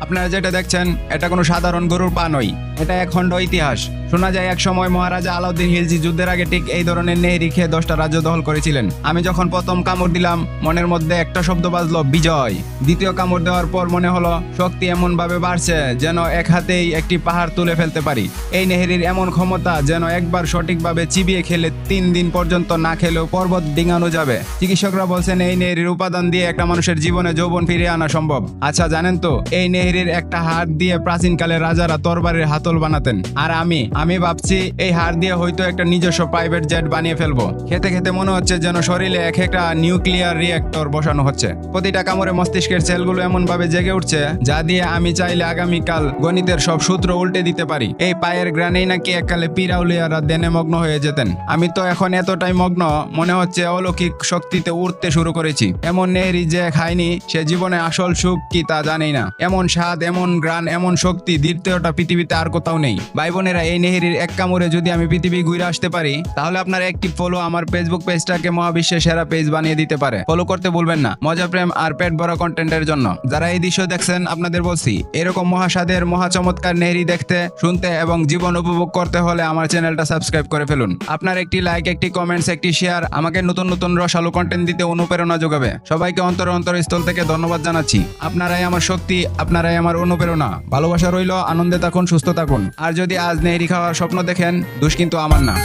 আপনারা যেটা দেখছেন এটা কোনো সাধারণ গরুর পা নয়, এটা এক খণ্ড ইতিহাস। শোনা যায় এক সময় মহারাজা আলাউদ্দিন খিলজি যুদ্ধের আগে ঠিক এই ধরনের নেহরি খেয়ে 10টা রাজ্য দখল করেছিলেন। আমি যখন প্রথম কামড় দিলাম মনের মধ্যে একটা শব্দ বাজলো, বিজয়। দ্বিতীয় কামড় দেওয়ার পর মনে হলো শক্তি এমন ভাবে বাড়ছে যেন এক হাতেই একটি পাহাড় তুলে ফেলতে পারি। এই নেহরির এমন ক্ষমতা যেন একবার সঠিকভাবে চিবিয়ে খেলে 3 দিন পর্যন্ত না খেলেও পর্বত ডিঙানো যাবে। চিকিৎসকরা বলছেন এই নেহরির উপাদান দিয়ে একটা মানুষের জীবনে যৌবন ফিরিয়ে আনা সম্ভব। আচ্ছা জানেন তো, এই নেহরির একটা হাড় দিয়ে প্রাচীনকালে রাজারা তরবারির হাতল বানাতেন। আর আমি ভাবছি এই হাড় দিয়ে হয়তো একটা নিজস্ব প্রাইভেট জেট বানিয়ে ফেলবো। খেতে খেতে মনে হচ্ছে যেন শরীরে এক একটা নিউক্লিয়ার রিঅ্যাক্টর বসানো হচ্ছে। প্রতিটা কামড়ে মস্তিষ্কের সেলগুলো এমন ভাবে জেগে উঠছে যা দিয়ে আমি চাইলে আগামীকাল গণিতের সব সূত্র উল্টে দিতে পারি। এই পায়ের গ্রানেই নাকি এককালে পিরাউলিয়ারা দেনে মগ্ন হয়ে যেতেন। আমি তো এখন এতটাই মগ্ন মনে হচ্ছে অলৌকিক শক্তিতে উঠতে শুরু করেছি। এমন নেহরি যে খায়নি সে জীবনে আসল সুখ কি তা জানেই না। এমন স্বাদ, এমন গ্রান, এমন শক্তি দ্বিতীয়টা পৃথিবীতে আর কোথাও নেই। ভাই বোনেরা, এই নেহরির এক কামড়ে যদি আমি পৃথিবী ঘুরে আসতে পারি তাহলে আপনার একটি ফলো আমার ফেসবুক পেজটাকে মহাবিশ্বের সেরা পেজ বানিয়ে দিতে পারে। ফলো করতে ভুলবেন না, মজা, প্রেম আর পেট ভরা কন্টেন্টের জন্য। যারা এই দৃশ্য দেখছেন আপনাদের বলছি, এরকম মহাস্বাদের মহা চমৎকার নেহরি দেখতে, শুনতে এবং জীবন উপভোগ করতে হলে আমার চ্যানেলটা সাবস্ক্রাইব করে ফেলুন। আপনার একটি লাইক, একটি কমেন্টস, একটি শেয়ার আমাকে নতুন নতুন রসালো কন্টেন্ট দিতে অনুপ্রেরণা যোগাবে। সবাইকে অন্তরস্থল থেকে ধন্যবাদ জানাচ্ছি। আপনারাই আমার শক্তি, আপনারাই আমার অনুপ্রেরণা। ভালোবাসা রইল, আনন্দে থাকুন, সুস্থ থাকুন। আর যদি আজ নেহরি খাওয়ার স্বপ্ন দেখেন, দোষ কিন্তু আমার না।